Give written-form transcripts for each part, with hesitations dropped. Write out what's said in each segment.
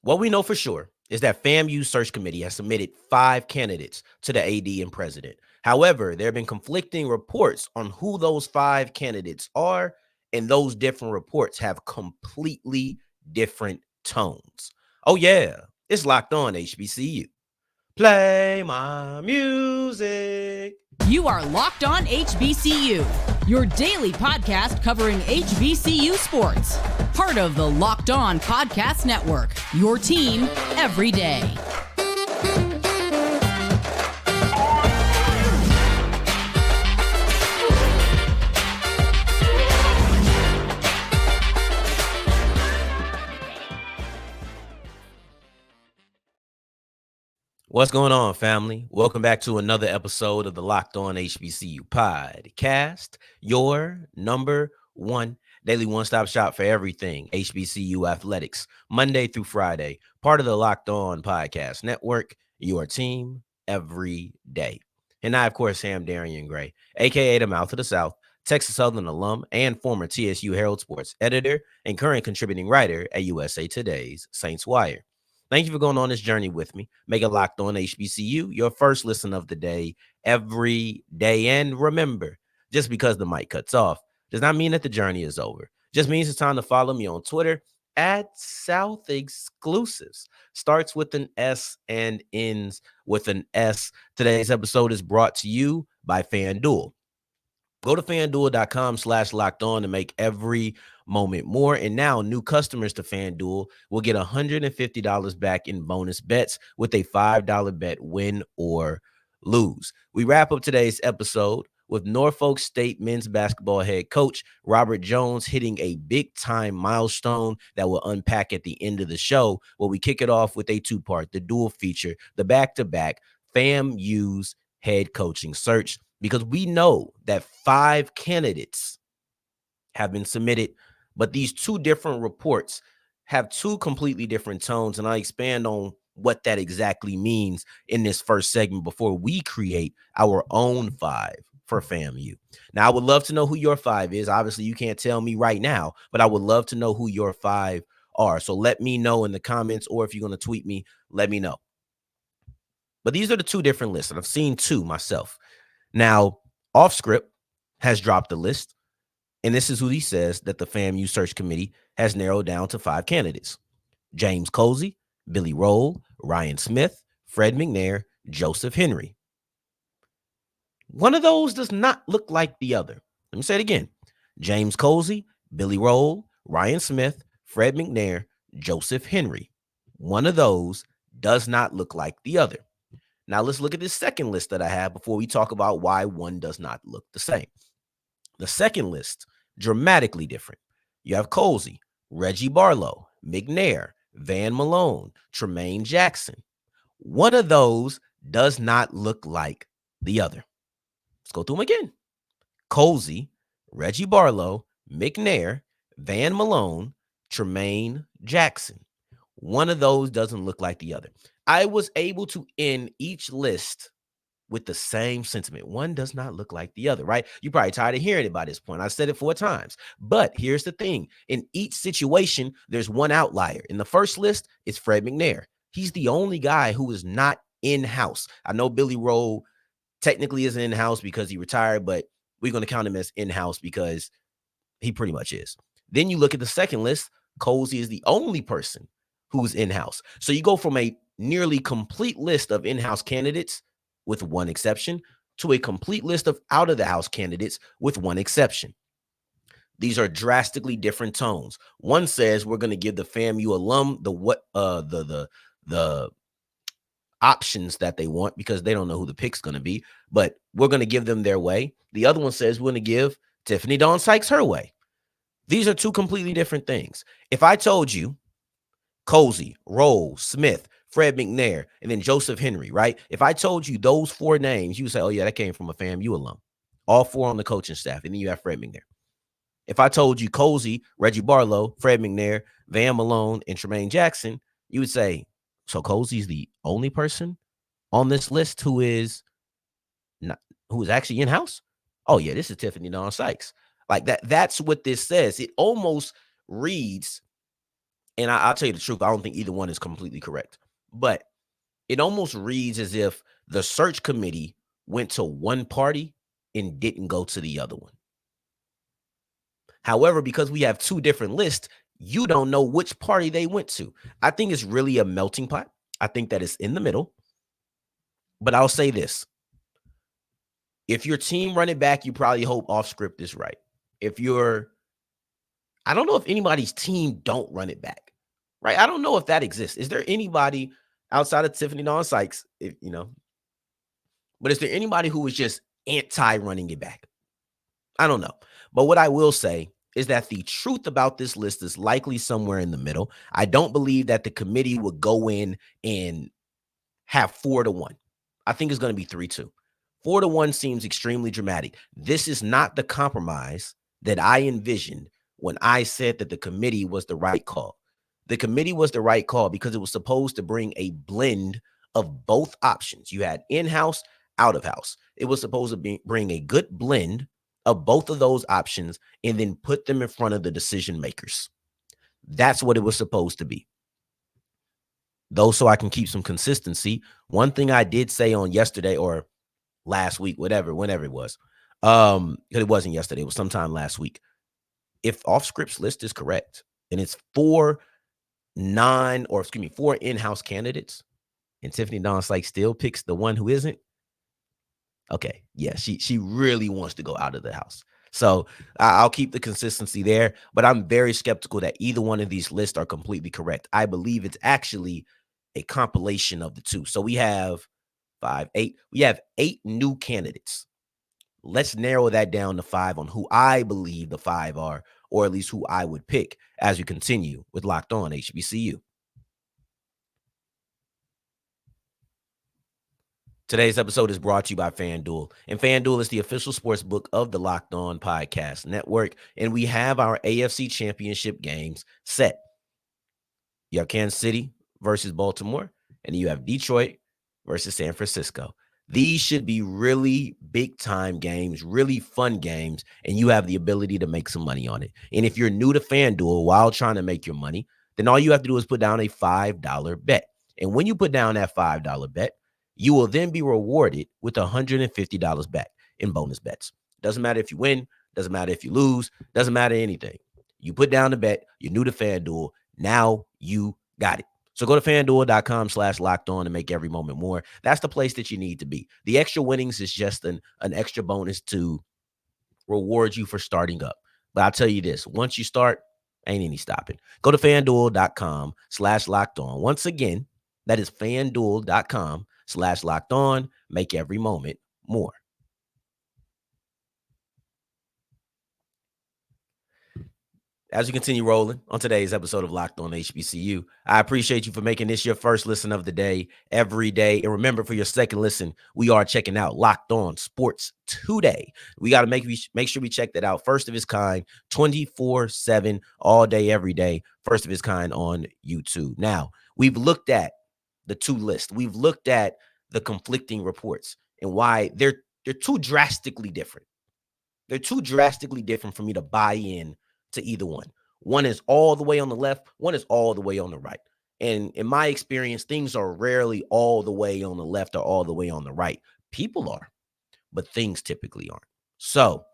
What we know for sure is that FAMU search committee has submitted 5 candidates to the AD and president. However, there have been conflicting reports on who those 5 candidates are, and those different reports have completely different tones. Oh yeah, it's Locked On HBCU. Play my music. You are Locked On HBCU, your daily podcast covering HBCU sports. Part of the Locked On Podcast Network, your team every day. What's going on, family? Welcome back to another episode of the Locked On HBCU podcast, your number one daily one-stop shop for everything HBCU athletics, Monday through Friday, part of the Locked On Podcast Network, your team every day. And I, of course, am Darian Gray, a.k.a. the Mouth of the South, Texas Southern alum and former TSU Herald Sports editor and current contributing writer at USA Today's Saints Wire. Thank you for going on this journey with me. Make it Locked On HBCU your first listen of the day every day. And remember, just because the mic cuts off does not mean that the journey is over. Just means it's time to follow me on Twitter at South Exclusives. Starts with an S and ends with an S. Today's episode is brought to you by FanDuel. Go to FanDuel.com/locked on to make every moment more. And now new customers to FanDuel will get $150 back in bonus bets with a $5 bet, win or lose. We wrap up today's episode with Norfolk State men's basketball head coach Robert Jones hitting a big-time milestone that we'll unpack at the end of the show, where we kick it off with a two-part, the dual feature, the back-to-back FAMU's head coaching search, because we know that 5 candidates have been submitted, but these two different reports have two completely different tones, and I'll expand on what that exactly means in this first segment before we create our own 5 for FAMU. Now, I would love to know who your 5 is. Obviously, you can't tell me right now, but I would love to know who your 5 are. So let me know in the comments, or if you're going to tweet me, let me know. But these are the two different lists, and I've seen 2 myself. Now, Offscript has dropped the list, and this is who he says that the FAMU search committee has narrowed down to 5 candidates: James Colzie, Billy Roll, Ryan Smith, Fred McNair, Joseph Henry. One of those does not look like the other. Let me say it again: James Colzie, Billy Roll, Ryan Smith, Fred McNair, Joseph Henry. One of those does not look like the other. Now, let's look at this second list that I have before we talk about why one does not look the same. The second list, dramatically different. You have Colzie, Reggie Barlow, McNair, Van Malone, Tremaine Jackson. One of those does not look like the other. Let's go through them again. Colzie, Reggie Barlow, McNair, Van Malone, Tremaine Jackson. One of those doesn't look like the other. I was able to end each list with the same sentiment. One does not look like the other, right? You're probably tired of hearing it by this point. I said it 4 times. But here's the thing. In each situation, there's one outlier. In the first list, it's Fred McNair. He's the only guy who is not in-house. I know Billy Rowe technically isn't in-house because he retired, but we're going to count him as in-house because he pretty much is. Then you look at the second list. Colzie is the only person who's in-house. So you go from a nearly complete list of in-house candidates, with one exception, to a complete list of out-of-the-house candidates with one exception. These are drastically different tones. One says we're going to give the FAMU alum the options that they want because they don't know who the pick's going to be, but we're going to give them their way. The other one says we're going to give Tiffani Dawn Sykes her way. These are two completely different things. If I told you Colzie, Roll, Smith, Fred McNair, and then Joseph Henry, right? If I told you those 4 names, you would say, oh, yeah, that came from a FAMU alum. All 4 on the coaching staff, and then you have Fred McNair. If I told you Colzie, Reggie Barlow, Fred McNair, Van Malone, and Tremaine Jackson, you would say, so Colzie's the only person on this list who is actually in-house? Oh, yeah, this is Tiffani Dawn Sykes. Like that. That's what this says. It almost reads And I'll tell you the truth, I don't think either one is completely correct. But it almost reads as if the search committee went to one party and didn't go to the other one. However, because we have two different lists, you don't know which party they went to. I think it's really a melting pot. I think that it's in the middle. But I'll say this. If your team run it back, you probably hope off script is right. I don't know if anybody's team don't run it back, right? I don't know if that exists. Is there anybody outside of Tiffani Dawn Sykes, but is there anybody who is just anti-running it back? I don't know. But what I will say is that the truth about this list is likely somewhere in the middle. I don't believe that the committee would go in and have 4-1. I think it's going to be 3-2. 4-1 seems extremely dramatic. This is not the compromise that I envisioned when I said that the committee was the right call. The committee was the right call because it was supposed to bring a blend of both options. You had in-house, out-of-house. It was supposed to bring a good blend of both of those options and then put them in front of the decision makers. That's what it was supposed to be. Though, so I can keep some consistency, one thing I did say on yesterday or last week, whenever it was, because it wasn't yesterday, it was sometime last week. If off script's list is correct and it's 4 in-house candidates and Tiffani Dawn Sykes still picks the one who isn't, okay, yeah, she really wants to go out of the house. So I'll keep the consistency there, but I'm very skeptical that either one of these lists are completely correct. I believe it's actually a compilation of the two. So we have 8. We have 8 new candidates. Let's narrow that down to 5 on who I believe the 5 are, or at least who I would pick as we continue with Locked On HBCU. Today's episode is brought to you by FanDuel, and FanDuel is the official sports book of the Locked On Podcast Network, and we have our AFC Championship games set. You have Kansas City versus Baltimore, and you have Detroit versus San Francisco. These should be really big-time games, really fun games, and you have the ability to make some money on it. And if you're new to FanDuel while trying to make your money, then all you have to do is put down a $5 bet. And when you put down that $5 bet, you will then be rewarded with $150 back in bonus bets. Doesn't matter if you win, doesn't matter if you lose, doesn't matter anything. You put down the bet, you're new to FanDuel, now you got it. So go to FanDuel.com/locked-on to make every moment more. That's the place that you need to be. The extra winnings is just an extra bonus to reward you for starting up. But I'll tell you this, once you start, ain't any stopping. Go to FanDuel.com/locked-on. Once again, that is FanDuel.com/locked-on. Make every moment more. As we continue rolling on today's episode of Locked On HBCU, I appreciate you for making this your first listen of the day every day. And remember, for your second listen, we are checking out Locked On Sports Today. We got to make sure we check that out. First of its kind, 24/7, all day, every day. First of its kind on YouTube. Now, we've looked at the two lists. We've looked at the conflicting reports and why they're too drastically different. They're too drastically different for me to buy in to either one. One is all the way on the left, one is all the way on the right. And in my experience, things are rarely all the way on the left or all the way on the right. People are, but things typically aren't. So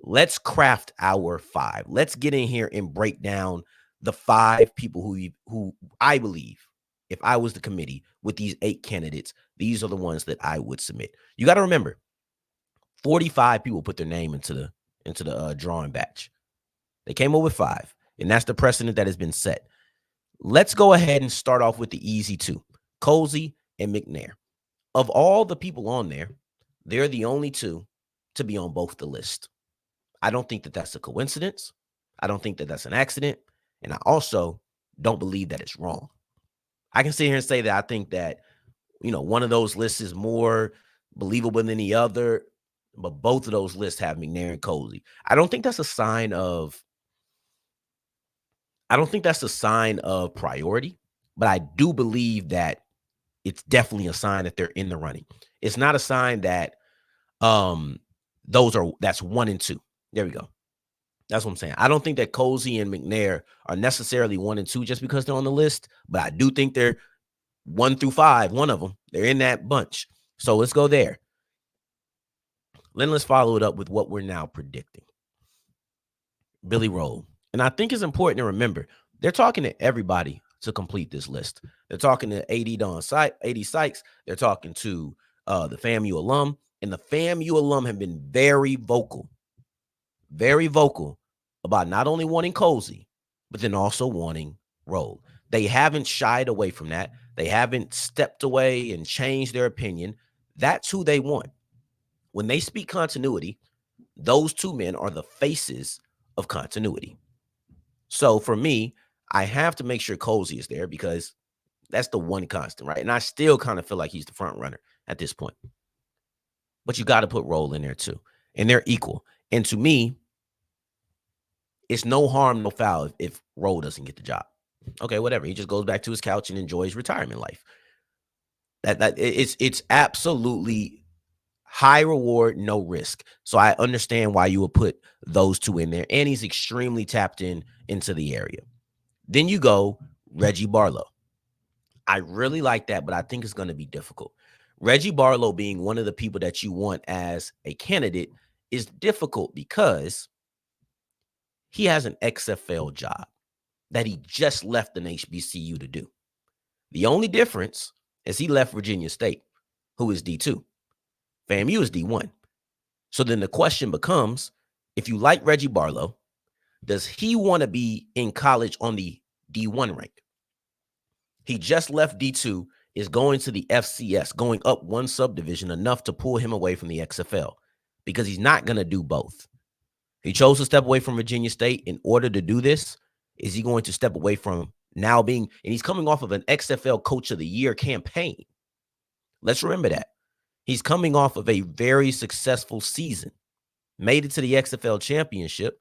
let's craft our 5. Let's get in here and break down the 5 people who I believe, if I was the committee with these 8 candidates, these are the ones that I would submit. You got to remember, 45 people put their name into the drawing batch. They came up with 5, and that's the precedent that has been set. Let's go ahead and start off with the easy 2, Colzie and McNair. Of all the people on there, they're the only 2 to be on both the list. I don't think that that's a coincidence. I don't think that that's an accident. And I also don't believe that it's wrong. I can sit here and say that I think that, one of those lists is more believable than the other, but both of those lists have McNair and Colzie. I don't think that's a sign of priority, but I do believe that it's definitely a sign that they're in the running. It's not a sign that that's 1 and 2. There we go. That's what I'm saying. I don't think that Colzie and McNair are necessarily 1 and 2 just because they're on the list, but I do think they're 1 through 5, one of them. They're in that bunch. So let's go there. Then let's follow it up with what we're now predicting. Billy Roll. And I think it's important to remember, they're talking to everybody to complete this list. They're talking to AD Sykes. They're talking to the FAMU alum. And the FAMU alum have been very vocal about not only wanting Colzie, but then also wanting Roll. They haven't shied away from that. They haven't stepped away and changed their opinion. That's who they want. When they speak continuity, those two men are the faces of continuity. So for me, I have to make sure Colzie is there because that's the one constant, right? And I still kind of feel like he's the front runner at this point. But you got to put Roll in there too. And they're equal. And to me, it's no harm, no foul if Roll doesn't get the job. Okay, whatever. He just goes back to his couch and enjoys retirement life. It's absolutely high reward, no risk. So I understand why you would put those two in there. And he's extremely tapped into the area. Then you go Reggie Barlow. I really like that, but I think it's going to be difficult. Reggie Barlow being one of the people that you want as a candidate is difficult because he has an XFL job that he just left an HBCU to do. The only difference is he left Virginia State, who is D2. FAMU is D1. So then the question becomes, if you like Reggie Barlow, does he want to be in college on the D1 rank? He just left D2, is going to the FCS, going up one subdivision enough to pull him away from the XFL because he's not going to do both. He chose to step away from Virginia State in order to do this. Is he going to step away from now being, and he's coming off of an XFL Coach of the Year campaign. Let's remember that. He's coming off of a very successful season, made it to the XFL championship.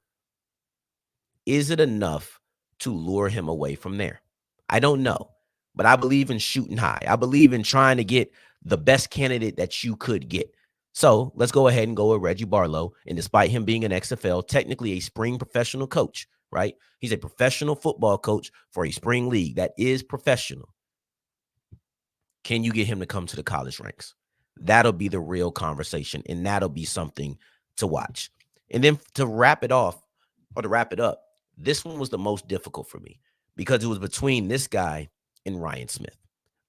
Is it enough to lure him away from there? I don't know, but I believe in shooting high. I believe in trying to get the best candidate that you could get. So let's go ahead and go with Reggie Barlow. And despite him being an XFL, technically a spring professional coach, right? He's a professional football coach for a spring league that is professional. Can you get him to come to the college ranks? That'll be the real conversation, and that'll be something to watch. And then to wrap it up, this one was the most difficult for me because it was between this guy and Ryan Smith.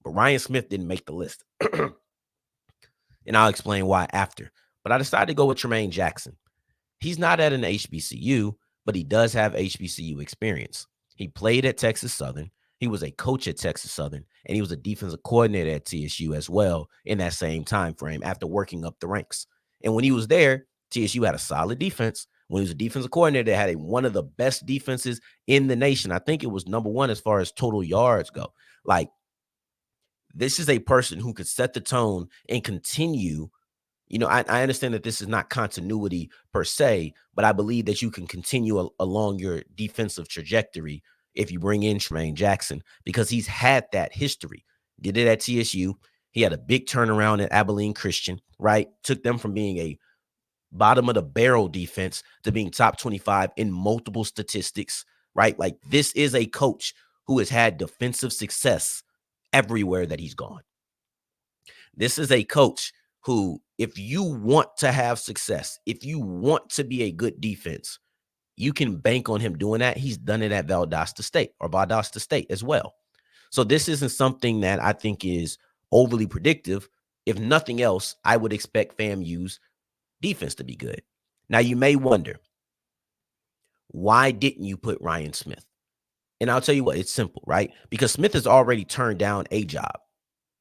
But Ryan Smith didn't make the list. And I'll explain why after. But I decided to go with Tremaine Jackson. He's not at an HBCU, but he does have HBCU experience. He played at Texas Southern. He was a coach at Texas Southern, and he was a defensive coordinator at TSU as well in that same time frame after working up the ranks. And when he was there, TSU had a solid defense. When he was a defensive coordinator, they had one of the best defenses in the nation. I think it was number one as far as total yards go. Like, this is a person who could set the tone and continue. You know, I understand that this is not continuity per se, but I believe that you can continue along your defensive trajectory if you bring in Tremaine Jackson because he's had that history. Did it at TSU. He had a big turnaround at Abilene Christian, right? Took them from being a bottom of the barrel defense to being top 25 in multiple statistics, right? Like, this is a coach who has had defensive success everywhere that he's gone. This is a coach who, if you want to have success, if you want to be a good defense, you can bank on him doing that. He's done it at Valdosta State as well. So this isn't something that I think is overly predictive. If nothing else, I would expect FAMU's defense to be good. Now, you may wonder, why didn't you put Ryan Smith? And I'll tell you what, it's simple, right? Because Smith has already turned down a job.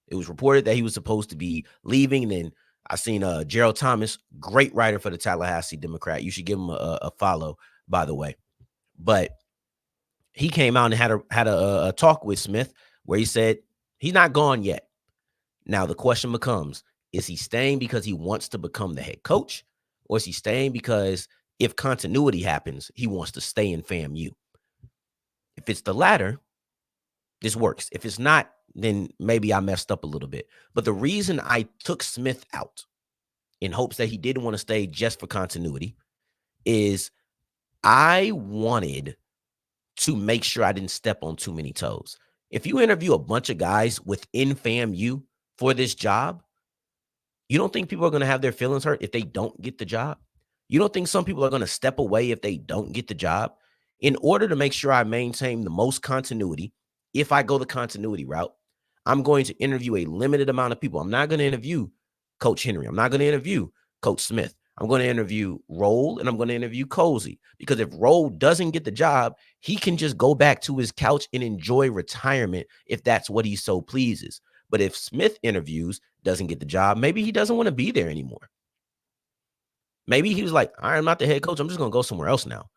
It was reported that he was supposed to be leaving. And then I seen Gerald Thomas, great writer for the Tallahassee Democrat. You should give him a follow, by the way. But he came out and had a talk with Smith where he said he's not gone yet. Now, the question becomes, is he staying because he wants to become the head coach? Or is he staying because if continuity happens, he wants to stay in FAMU? If it's the latter, this works. If it's not, then maybe I messed up a little bit. But the reason I took Smith out in hopes that he didn't want to stay just for continuity is I wanted to make sure I didn't step on too many toes. If you interview a bunch of guys within FAMU for this job, you don't think people are going to have their feelings hurt if they don't get the job? You don't think some people are going to step away if they don't get the job? In order to make sure I maintain the most continuity, if I go the continuity route, I'm going to interview a limited amount of people. I'm not going to interview Coach Henry. I'm not going to interview Coach Smith. I'm going to interview Roll and I'm going to interview Colzie, because if Roll doesn't get the job, he can just go back to his couch and enjoy retirement if that's what he so pleases. But if Smith interviews, doesn't get the job, maybe he doesn't want to be there anymore. Maybe he was like, all right, I'm not the head coach. I'm just going to go somewhere else now.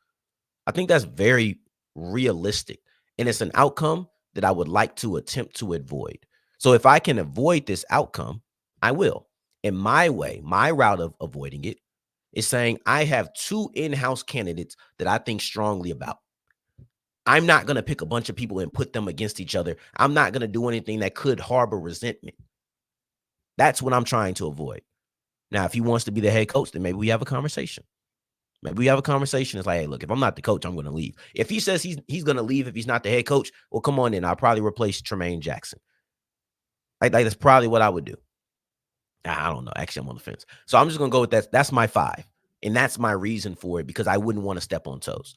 I think that's very realistic. And it's an outcome that I would like to attempt to avoid. So if I can avoid this outcome, I will. And my way, my route of avoiding it is saying I have 2 in-house candidates that I think strongly about. I'm not going to pick a bunch of people and put them against each other. I'm not going to do anything that could harbor resentment. That's what I'm trying to avoid. Now, if he wants to be the head coach, then maybe we have a conversation. Maybe we have a conversation. It's like, hey, look, if I'm not the coach, I'm going to leave. If he says he's going to leave if he's not the head coach, well, come on in. I'll probably replace Tremaine Jackson. Like that's probably what I would do. I don't know. Actually, I'm on the fence. So I'm just going to go with that. That's my 5. And that's my reason for it, because I wouldn't want to step on toes.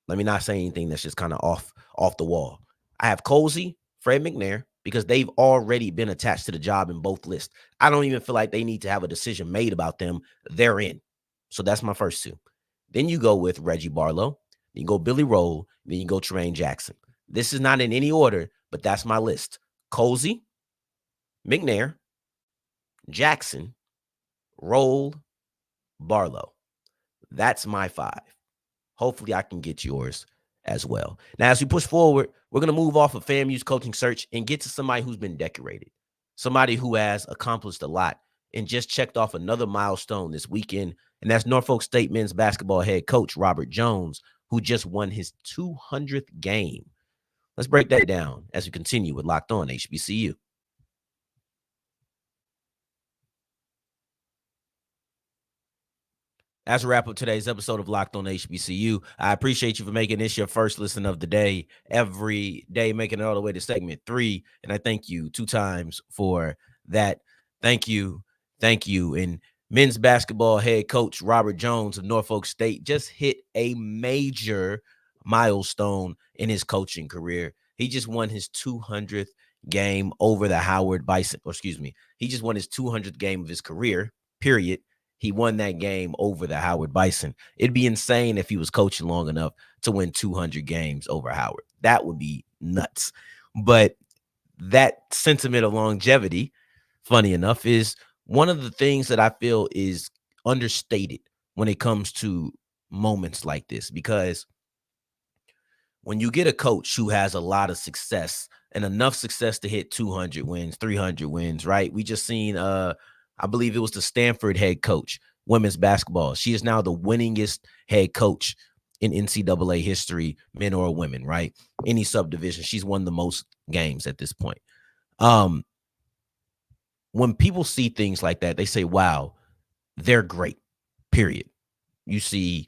Let me not say anything that's just kind of off the wall. I have Colzie, Fred McNair, because they've already been attached to the job in both lists. I don't even feel like they need to have a decision made about them. They're in. So that's my first 2. Then you go with Reggie Barlow. Then you go Billy Roll. Then you go Tremaine Jackson. This is not in any order, but that's my list. Colzie, McNair, Jackson, Roll, Barlow. That's my 5. Hopefully I can get yours as well. Now, as we push forward, we're going to move off of FAMU's coaching search and get to somebody who's been decorated, somebody who has accomplished a lot and just checked off another milestone this weekend, and that's Norfolk State men's basketball head coach Robert Jones, who just won his 200th game. Let's break that down as we continue with Locked On HBCU. As we wrap up today's episode of Locked On HBCU, I appreciate you for making this your first listen of the day, every day, making it all the way to segment 3. And I thank you 2 times for that. Thank you. Thank you. And men's basketball head coach Robert Jones of Norfolk State just hit a major milestone in his coaching career. He just won his 200th game over the Howard Bison. He just won his 200th game of his career, period. He won that game over the Howard Bison. It'd be insane if he was coaching long enough to win 200 games over Howard. That would be nuts. But that sentiment of longevity, funny enough, is one of the things that I feel is understated when it comes to moments like this, because when you get a coach who has a lot of success and enough success to hit 200 wins, 300 wins, right? We just seen I believe it was the Stanford head coach, women's basketball. She is now the winningest head coach in NCAA history, men or women, right? Any subdivision. She's won the most games at this point. When people see things like that, they say, wow, they're great, period. You see,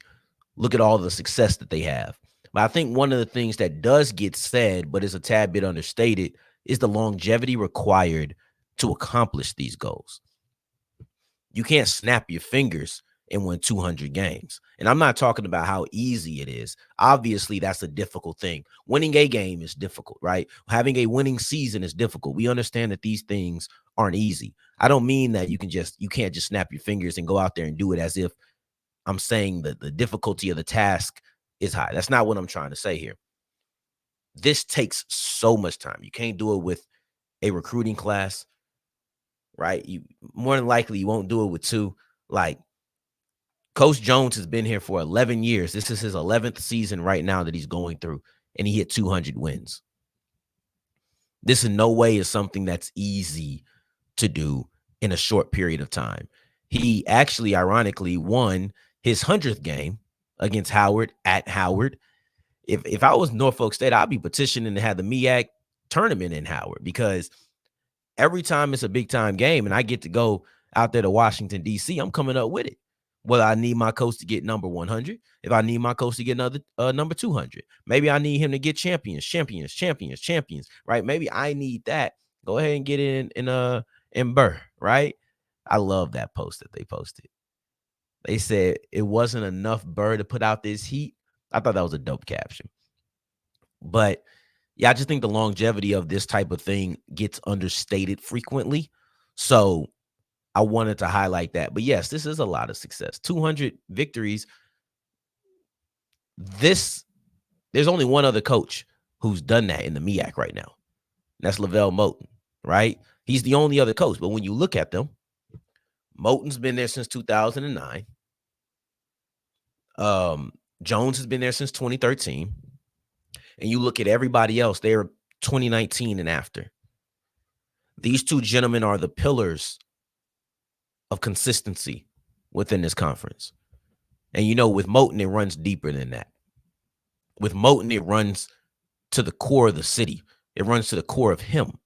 look at all the success that they have. But I think one of the things that does get said, but is a tad bit understated, is the longevity required to accomplish these goals. You can't snap your fingers and win 200 games. And I'm not talking about how easy it is. Obviously, that's a difficult thing. Winning a game is difficult, right? Having a winning season is difficult. We understand that these things aren't easy. I don't mean that you can't just snap your fingers and go out there and do it, as if I'm saying that the difficulty of the task is high. That's not what I'm trying to say here. This takes so much time. You can't do it with a recruiting class, right? You more than likely you won't do it with 2. Like, Coach Jones has been here for 11 years. This is his 11th season right now that he's going through, and he hit 200 wins. This in no way is something that's easy to do in a short period of time. He actually, ironically, won his 100th game against Howard at Howard. If I was Norfolk State, I'd be petitioning to have the MEAC tournament in Howard, because every time it's a big time game and I get to go out there to Washington, D.C., I'm coming up with it. Whether I need my coach to get number 100, if I need my coach to get another number 200, maybe I need him to get champions, right? Maybe I need that. Go ahead and get it in Burr, right? I love that post that they posted. They said it wasn't enough Burr to put out this heat. I thought that was a dope caption. But yeah, I just think the longevity of this type of thing gets understated frequently. So I wanted to highlight that. But yes, this is a lot of success. 200 victories. There's only one other coach who's done that in the MEAC right now. That's Lavelle Moten, right? He's the only other coach. But when you look at them, Moten's been there since 2009. Jones has been there since 2013. And you look at everybody else, they're 2019 and after. These two gentlemen are the pillars of consistency within this conference. And, with Moten, it runs deeper than that. With Moten, it runs to the core of the city. It runs to the core of him,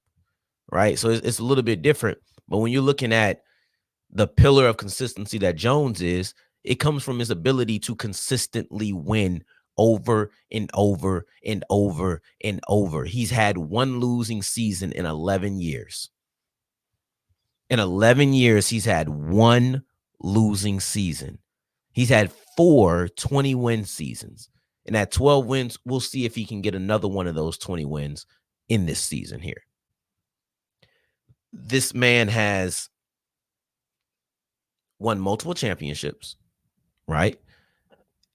right? So it's a little bit different. But when you're looking at the pillar of consistency that Jones is, it comes from his ability to consistently win over and over and over and over. He's had one losing season in 11 years. In 11 years, he's had one losing season. He's had 4 20-win seasons. And at 12 wins, we'll see if he can get another one of those 20 wins in this season here. This man has won multiple championships, right?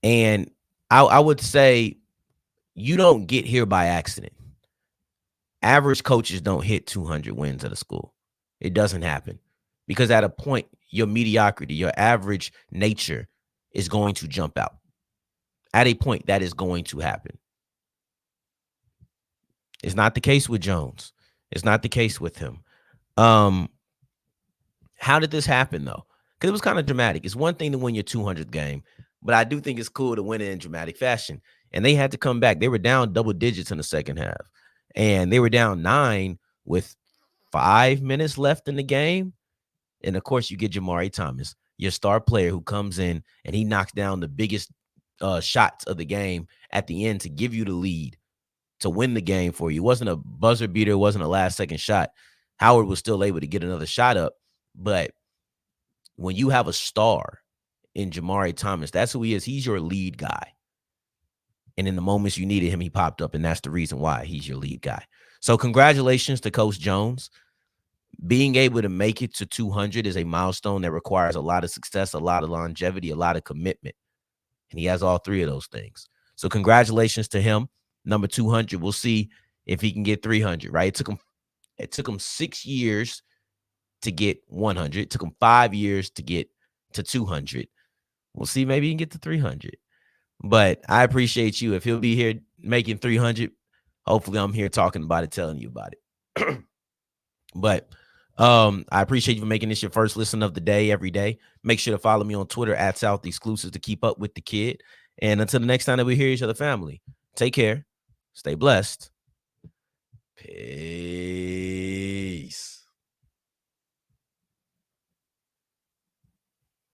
And I would say you don't get here by accident. Average coaches don't hit 200 wins at a school. It doesn't happen because at a point, your mediocrity, your average nature is going to jump out. At a point, that is going to happen. It's not the case with Jones. It's not the case with him. How did this happen, though? Because it was kind of dramatic. It's one thing to win your 200th game, but I do think it's cool to win it in dramatic fashion. And they had to come back. They were down double digits in the second half. And they were down 9 with 5 minutes left in the game. And, of course, you get Jamari Thomas, your star player who comes in and he knocks down the biggest shots of the game at the end to give you the lead, to win the game for you. It wasn't a buzzer beater. It wasn't a last-second shot. Howard was still able to get another shot up. But when you have a star in Jamari Thomas, that's who he is. He's your lead guy. And in the moments you needed him, he popped up, and that's the reason why he's your lead guy. So congratulations to Coach Jones. Being able to make it to 200 is a milestone that requires a lot of success, a lot of longevity, a lot of commitment. And he has all 3 of those things. So congratulations to him. Number 200. We'll see if he can get 300, right? It took him 6 years to get 100. It took him 5 years to get to 200. We'll see. Maybe he can get to 300. But I appreciate you. If he'll be here making 300, hopefully I'm here talking about it, telling you about it. But I appreciate you for making this your first listen of the day every day. Make sure to follow me on Twitter at South Exclusives to keep up with the kid. And until the next time that we hear each other, family, take care. Stay blessed. Peace.